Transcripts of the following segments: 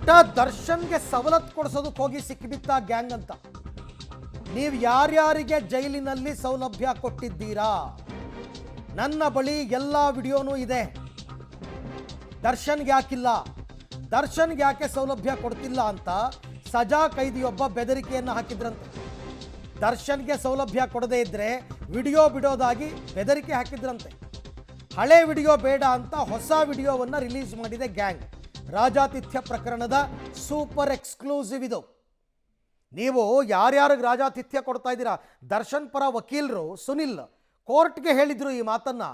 ನಟ ದರ್ಶನ್ಗೆ ಸವಲತ್ತು ಕೊಡಿಸೋದಕ್ಕೆ ಹೋಗಿ ಸಿಕ್ಕಿಬಿದ್ದ ಗ್ಯಾಂಗ್ ಅಂತ. ನೀವು ಯಾರ್ಯಾರಿಗೆ ಜೈಲಿನಲ್ಲಿ ಸೌಲಭ್ಯ ಕೊಟ್ಟಿದ್ದೀರಾ? ನನ್ನ ಬಳಿ ಎಲ್ಲ ವಿಡಿಯೋನೂ ಇದೆ. ದರ್ಶನ್ಗೆ ಯಾಕಿಲ್ಲ, ದರ್ಶನ್ಗೆ ಯಾಕೆ ಸೌಲಭ್ಯ ಕೊಡ್ತಿಲ್ಲ ಅಂತ ಸಜಾ ಕೈದಿಯೊಬ್ಬ ಬೆದರಿಕೆಯನ್ನು ಹಾಕಿದ್ರಂತೆ. ದರ್ಶನ್ಗೆ ಸೌಲಭ್ಯ ಕೊಡದೇ ಇದ್ದರೆ ವಿಡಿಯೋ ಬಿಡೋದಾಗಿ ಬೆದರಿಕೆ ಹಾಕಿದ್ರಂತೆ. ಹಳೆ ವಿಡಿಯೋ ಬೇಡ ಅಂತ ಹೊಸ ವಿಡಿಯೋವನ್ನು ರಿಲೀಸ್ ಮಾಡಿದೆ ಗ್ಯಾಂಗ್. ರಾಜಾತಿಥ್ಯ ಪ್ರಕರಣದ ಸೂಪರ್ ಎಕ್ಸ್ಕ್ಲೂಸಿವ್ ಇದು. ನೀವು ಯಾರ್ಯಾರಿಗೆ ರಾಜಾತಿಥ್ಯ ಕೊಡ್ತಾ ಇದ್ದೀರಾ? ದರ್ಶನ್ ಪರ ವಕೀಲರು ಸುನಿಲ್ ಕೋರ್ಟ್ಗೆ ಹೇಳಿದರು ಈ ಮಾತನ್ನು.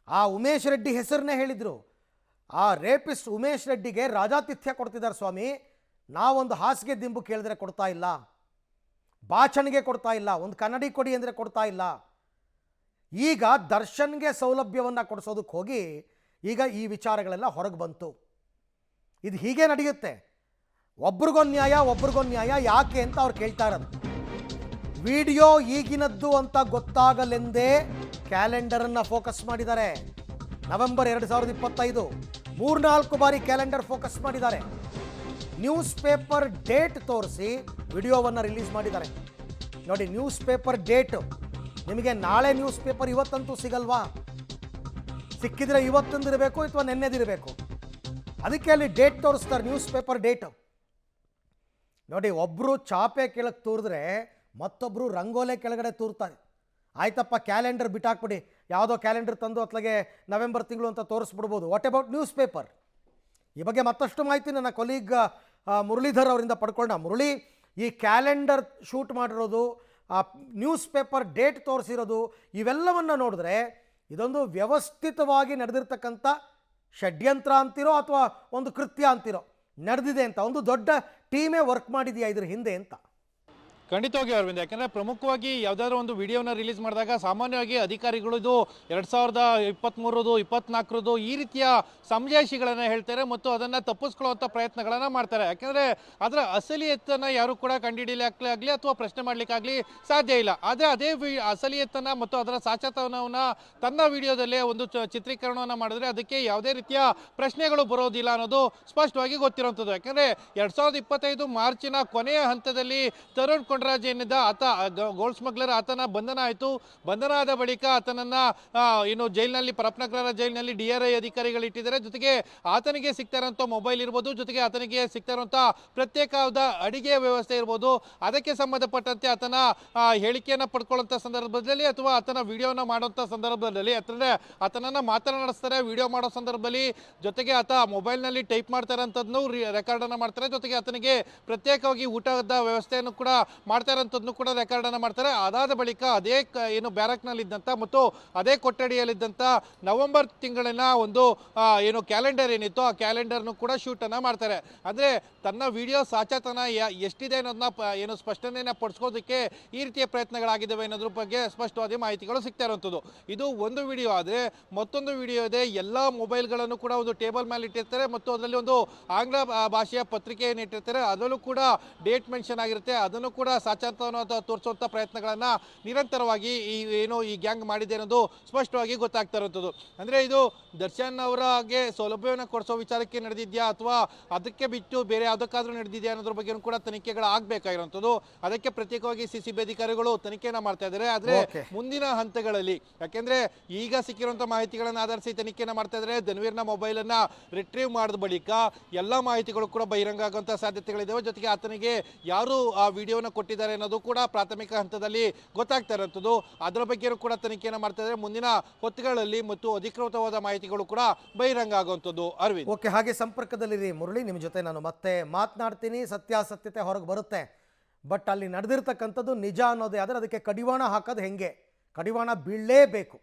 ಆ ಉಮೇಶ್ ರೆಡ್ಡಿ ಹೆಸರನ್ನೇ ಹೇಳಿದರು. ಆ ರೇಪಿಸ್ಟ್ ಉಮೇಶ್ ರೆಡ್ಡಿಗೆ ರಾಜಾತಿಥ್ಯ ಕೊಡ್ತಿದ್ದಾರೆ ಸ್ವಾಮಿ, ನಾವೊಂದು ಹಾಸಿಗೆ ದಿಂಬು ಕೇಳಿದ್ರೆ ಕೊಡ್ತಾ ಇಲ್ಲ, ಬಾಚಣಿಗೆ ಕೊಡ್ತಾ ಇಲ್ಲ, ಒಂದು ಕನ್ನಡಿ ಕೊಡಿ ಅಂದರೆ ಕೊಡ್ತಾ ಇಲ್ಲ. ಈಗ ದರ್ಶನ್ಗೆ ಸೌಲಭ್ಯವನ್ನು ಕೊಡಿಸೋದಕ್ಕೆ ಹೋಗಿ ಈಗ ಈ ವಿಚಾರಗಳೆಲ್ಲ ಹೊರಗೆ ಬಂತು. ಇದು ಹೀಗೆ ನಡೆಯುತ್ತೆ. ಒಬ್ರಿಗೊಂದು ನ್ಯಾಯ ಯಾಕೆ ಅಂತ ಅವ್ರು ಕೇಳ್ತಾ ಇರೋದು. ವಿಡಿಯೋ ಈಗಿನದ್ದು ಅಂತ ಗೊತ್ತಾಗಲೆಂದೇ ಕ್ಯಾಲೆಂಡರನ್ನು ಫೋಕಸ್ ಮಾಡಿದ್ದಾರೆ. ನವೆಂಬರ್ 2025 3-4 ಬಾರಿ ಕ್ಯಾಲೆಂಡರ್ ಫೋಕಸ್ ಮಾಡಿದ್ದಾರೆ. ನ್ಯೂಸ್ ಪೇಪರ್ ಡೇಟ್ ತೋರಿಸಿ ವಿಡಿಯೋವನ್ನು ರಿಲೀಸ್ ಮಾಡಿದ್ದಾರೆ. ನೋಡಿ, ನ್ಯೂಸ್ ಪೇಪರ್ ಡೇಟು ನಿಮಗೆ ನಾಳೆ ನ್ಯೂಸ್ ಪೇಪರ್ ಇವತ್ತಂತೂ ಸಿಗಲ್ವಾ? ಸಿಕ್ಕಿದ್ರೆ ಇವತ್ತೊಂದಿರಬೇಕು ಅಥವಾ ನೆನ್ನೆದಿರಬೇಕು. ಅದಕ್ಕೆ ಅಲ್ಲಿ ಡೇಟ್ ತೋರಿಸ್ತಾರೆ, ನ್ಯೂಸ್ ಪೇಪರ್ ಡೇಟು. ನೋಡಿ, ಒಬ್ಬರು ಚಾಪೆ ಕೆಳಗೆ ತೂರಿದ್ರೆ ಮತ್ತೊಬ್ಬರು ರಂಗೋಲೆ ಕೆಳಗಡೆ ತೂರ್ತಾರೆ. ಆಯ್ತಪ್ಪ, ಕ್ಯಾಲೆಂಡರ್ ಬಿಟ್ಟಾಕ್ಬಿಡಿ, ಯಾವುದೋ ಕ್ಯಾಲೆಂಡರ್ ತಂದು ಅತ್ಲಾಗೆ ನವೆಂಬರ್ ತಿಂಗಳು ಅಂತ ತೋರಿಸ್ಬಿಡ್ಬೋದು. What about news paper? ಈ ಬಗ್ಗೆ ಮತ್ತಷ್ಟು ಮಾಹಿತಿ ನನ್ನ ಕೊಲೀಗ್ ಮುರಳೀಧರ್ ಅವರಿಂದ ಪಡ್ಕೊಳ್ಳೋಣ. ಮುರಳಿ, ಈ ಕ್ಯಾಲೆಂಡರ್ ಶೂಟ್ ಮಾಡಿರೋದು, ನ್ಯೂಸ್ ಪೇಪರ್ ಡೇಟ್ ತೋರಿಸಿರೋದು, ಇವೆಲ್ಲವನ್ನು ನೋಡಿದ್ರೆ ಇದೊಂದು ವ್ಯವಸ್ಥಿತವಾಗಿ ನಡೆದಿರ್ತಕ್ಕಂಥ ಷಡ್ಯಂತ್ರ ಅಂತಿರೋ ಅಥವಾ ಒಂದು ಕೃತ್ಯ ಅಂತಿರೋ ನಡೆದಿದೆ ಅಂತ, ಒಂದು ದೊಡ್ಡ ಟೀಮೇ ವರ್ಕ್ ಮಾಡಿದೆಯಾ ಇದ್ರ ಹಿಂದೆ ಅಂತ? ಖಂಡಿತವಾಗಿ ಅರವಿಂದ್, ಯಾಕಂದರೆ ಪ್ರಮುಖವಾಗಿ ಯಾವುದಾದ್ರೂ ಒಂದು ವಿಡಿಯೋನ ರಿಲೀಸ್ ಮಾಡಿದಾಗ ಸಾಮಾನ್ಯವಾಗಿ ಅಧಿಕಾರಿಗಳು ಇದು 2023 24 ಈ ರೀತಿಯ ಸಮಜಾಯಿಷಿಗಳನ್ನು ಹೇಳ್ತಾರೆ ಮತ್ತು ಅದನ್ನು ತಪ್ಪಿಸ್ಕೊಳ್ಳುವಂಥ ಪ್ರಯತ್ನಗಳನ್ನು ಮಾಡ್ತಾರೆ. ಯಾಕೆಂದರೆ ಅದರ ಅಸಲಿಯತ್ತನ್ನು ಯಾರು ಕೂಡ ಕಂಡುಹಿಡಿಯಲಿಕ್ಕಾಗಲಿ ಅಥವಾ ಪ್ರಶ್ನೆ ಮಾಡಲಿಕ್ಕಾಗಲಿ ಸಾಧ್ಯ ಇಲ್ಲ. ಆದರೆ ಅದೇ ಅಸಲಿಯತ್ತನ್ನು ಮತ್ತು ಅದರ ಸಾಚಾತನವನ್ನು ತನ್ನ ವಿಡಿಯೋದಲ್ಲೇ ಒಂದು ಚಿತ್ರೀಕರಣವನ್ನು ಮಾಡಿದ್ರೆ ಅದಕ್ಕೆ ಯಾವುದೇ ರೀತಿಯ ಪ್ರಶ್ನೆಗಳು ಬರೋದಿಲ್ಲ ಅನ್ನೋದು ಸ್ಪಷ್ಟವಾಗಿ ಗೊತ್ತಿರುವಂಥದ್ದು. ಯಾಕೆಂದರೆ 2025 ಮಾರ್ಚಿನ ಕೊನೆಯ ಹಂತದಲ್ಲಿ ತರುಣ್ ಕೊಂಡರಾಜ್ ಏನಿದ್ದ ಆತ ಗೋಲ್ಡ್ ಸ್ಮಗ್ಲರ್, ಆತನ ಬಂಧನ ಆಯಿತು. ಬಂಧನ ಆದ ಬಳಿಕ ಆತನನ್ನು ಇನ್ನು ಜೈಲಿನಲ್ಲಿ, ಪರಪ್ಪನಗರ ಜೈಲಿನಲ್ಲಿ DRI ಅಧಿಕಾರಿಗಳು ಇಟ್ಟಿದ್ದಾರೆ. ಜೊತೆಗೆ ಆತನಿಗೆ ಸಿಗ್ತಾ ಇರೋಂಥ ಮೊಬೈಲ್ ಇರ್ಬೋದು, ಜೊತೆಗೆ ಆತನಿಗೆ ಸಿಗ್ತಾ ಇರುವಂಥ ಪ್ರತ್ಯೇಕವಾದ ಅಡಿಗೆಯ ವ್ಯವಸ್ಥೆ ಇರ್ಬೋದು, ಅದಕ್ಕೆ ಸಂಬಂಧಪಟ್ಟಂತೆ ಆತನ ಹೇಳಿಕೆಯನ್ನು ಪಡ್ಕೊಳ್ಳೋಂಥ ಸಂದರ್ಭದಲ್ಲಿ ಅಥವಾ ಆತನ ವಿಡಿಯೋನ ಮಾಡೋಂಥ ಸಂದರ್ಭದಲ್ಲಿ ಆತನನ್ನು ಮಾತನಾಡಿಸ್ತಾರೆ. ವಿಡಿಯೋ ಮಾಡೋ ಸಂದರ್ಭದಲ್ಲಿ ಜೊತೆಗೆ ಆತ ಮೊಬೈಲ್ನಲ್ಲಿ ಟೈಪ್ ಮಾಡ್ತಾ ಇರೋಂಥದ್ದನ್ನು ರೆಕಾರ್ಡನ್ನು ಮಾಡ್ತಾರೆ. ಜೊತೆಗೆ ಆತನಿಗೆ ಪ್ರತ್ಯೇಕವಾಗಿ ಊಟದ ವ್ಯವಸ್ಥೆಯನ್ನು ಕೂಡ ಮಾಡ್ತಾ ಇರೋಂಥದ್ದನ್ನು ಕೂಡ ರೆಕಾರ್ಡನ್ನು ಮಾಡ್ತಾರೆ. ಅದಾದ ಬಳಿಕ ಅದೇ ಏನು ಬ್ಯಾರಕ್ನಲ್ಲಿದ್ದಂಥ ಮತ್ತು ಅದೇ ಕೊಠಡಿಯಲ್ಲಿದ್ದಂಥ ನವೆಂಬರ್ ತಿಂಗಳಿನ ಒಂದು ಏನು ಕ್ಯಾಲೆಂಡರ್ ಏನಿತ್ತು ಆ ಕ್ಯಾಲೆಂಡರ್ನು ಕೂಡ ಶೂಟನ್ನು ಮಾಡ್ತಾರೆ. ಅಂದರೆ ತನ್ನ ವಿಡಿಯೋ ಸಾಚಾತನ ಎಷ್ಟಿದೆ ಅನ್ನೋದನ್ನ ಏನು ಸ್ಪಷ್ಟನೆಯನ್ನು ಪಡಿಸ್ಕೋದಕ್ಕೆ ಈ ರೀತಿಯ ಪ್ರಯತ್ನಗಳಾಗಿದ್ದಾವೆ ಅನ್ನೋದ್ರ ಬಗ್ಗೆ ಸ್ಪಷ್ಟವಾದ ಮಾಹಿತಿಗಳು ಸಿಗ್ತಾ ಇರುವಂಥದ್ದು. ಇದು ಒಂದು ವಿಡಿಯೋ. ಆದರೆ ಮತ್ತೊಂದು ವಿಡಿಯೋ ಇದೆ. ಎಲ್ಲ ಮೊಬೈಲ್ಗಳನ್ನು ಕೂಡ ಒಂದು ಟೇಬಲ್ ಮೇಲೆ ಇಟ್ಟಿರ್ತಾರೆ ಮತ್ತು ಅದರಲ್ಲಿ ಒಂದು ಆಂಗ್ಲ ಭಾಷೆಯ ಪತ್ರಿಕೆಯನ್ನು ಇಟ್ಟಿರ್ತಾರೆ. ಅದರಲ್ಲೂ ಕೂಡ ಡೇಟ್ ಮೆನ್ಷನ್ ಆಗಿರುತ್ತೆ. ಅದನ್ನು ಕೂಡ ಸಾಚಾತನ ತೋರಿಸುವಂಥ ಪ್ರಯತ್ನಗಳನ್ನು ನಿರಂತರವಾಗಿ ಈ ಗ್ಯಾಂಗ್ ಮಾಡಿದೆ ಅನ್ನೋದು ಸ್ಪಷ್ಟವಾಗಿ ಗೊತ್ತಾಗ್ತಾ ಇರುವಂಥದ್ದು. ಅಂದರೆ ಇದು ದರ್ಶನ್ ಅವರಿಗೆ ಸೌಲಭ್ಯವನ್ನು ಕೊಡಿಸೋ ವಿಚಾರಕ್ಕೆ ನಡೆದಿದೆಯಾ ಅಥವಾ ಅದಕ್ಕೆ ಬಿಟ್ಟು ಬೇರೆ ಯಾವುದಕ್ಕಾದ್ರೂ ನಡೆದಿದೆಯಾ ಅನ್ನೋದ್ರ ಬಗ್ಗೆ ಕೂಡ ತನಿಖೆಗಳು ಆಗಬೇಕಾಗಿರುವಂಥದ್ದು. ಅದಕ್ಕೆ ಪ್ರತ್ಯೇಕವಾಗಿ CCB ಅಧಿಕಾರಿಗಳು ತನಿಖೆಯನ್ನು ಮಾಡ್ತಾ ಇದ್ದಾರೆ. ಆದರೆ ಮುಂದಿನ ಹಂತಗಳಲ್ಲಿ, ಯಾಕೆಂದ್ರೆ ಈಗ ಸಿಕ್ಕಿರುವಂಥ ಮಾಹಿತಿಗಳನ್ನು ಆಧರಿಸಿ ತನಿಖೆಯನ್ನು ಮಾಡ್ತಾ ಇದ್ದಾರೆ. ಧನ್ವೀರ್ನ ಮೊಬೈಲನ್ನು ರಿಟ್ರೀವ್ ಮಾಡಿದ ಬಳಿಕ ಎಲ್ಲ ಮಾಹಿತಿಗಳು ಕೂಡ ಬಹಿರಂಗ ಆಗುವಂಥ ಸಾಧ್ಯತೆಗಳಿದ್ದಾವೆ. ಜೊತೆಗೆ ಆತನಿಗೆ ಯಾರು ಆ ವಿಡಿಯೋನ ಕೊಟ್ಟಿದ್ದಾರೆ ಅನ್ನೋದು ಕೂಡ ಪ್ರಾಥಮಿಕ ಹಂತದಲ್ಲಿ ಗೊತ್ತಾಗ್ತಾ ಇರುವಂಥದ್ದು. ಅದರ ಬಗ್ಗೆಯೂ ಕೂಡ ತನಿಖೆಯನ್ನು ಮಾಡ್ತಾ ಇದ್ದಾರೆ. ಮುಂದಿನ ಹೊತ್ತುಗಳಲ್ಲಿ ಮತ್ತು ಅಧಿಕೃತವಾದ ಮಾಹಿತಿಗಳು ಕೂಡ ಬಹಿರಂಗ ಆಗುವಂಥದ್ದು. ಅರವಿಂದ್, ಓಕೆ, ಹಾಗೆ ಸಂಪರ್ಕದಲ್ಲಿರಿ ಮುರಳಿ. ನಿಮ್ಮ ಜೊತೆ ನಾನು ಮತ್ತೆ ಮಾತನಾಡ್ತೀನಿ. ಸತ್ಯಾಸತ್ಯತೆ ಹೊರಗೆ ಬರುತ್ತೆ. ಬಟ್ ಅಲ್ಲಿ ನಡೆದಿರ್ತಕ್ಕಂಥದ್ದು ನಿಜ ಅನ್ನೋದೇ ಆದರೆ ಅದಕ್ಕೆ ಕಡಿವಾಣ ಹಾಕೋದು ಹೆಂಗೆ? ಕಡಿವಾಣ ಬೀಳಲೇಬೇಕು.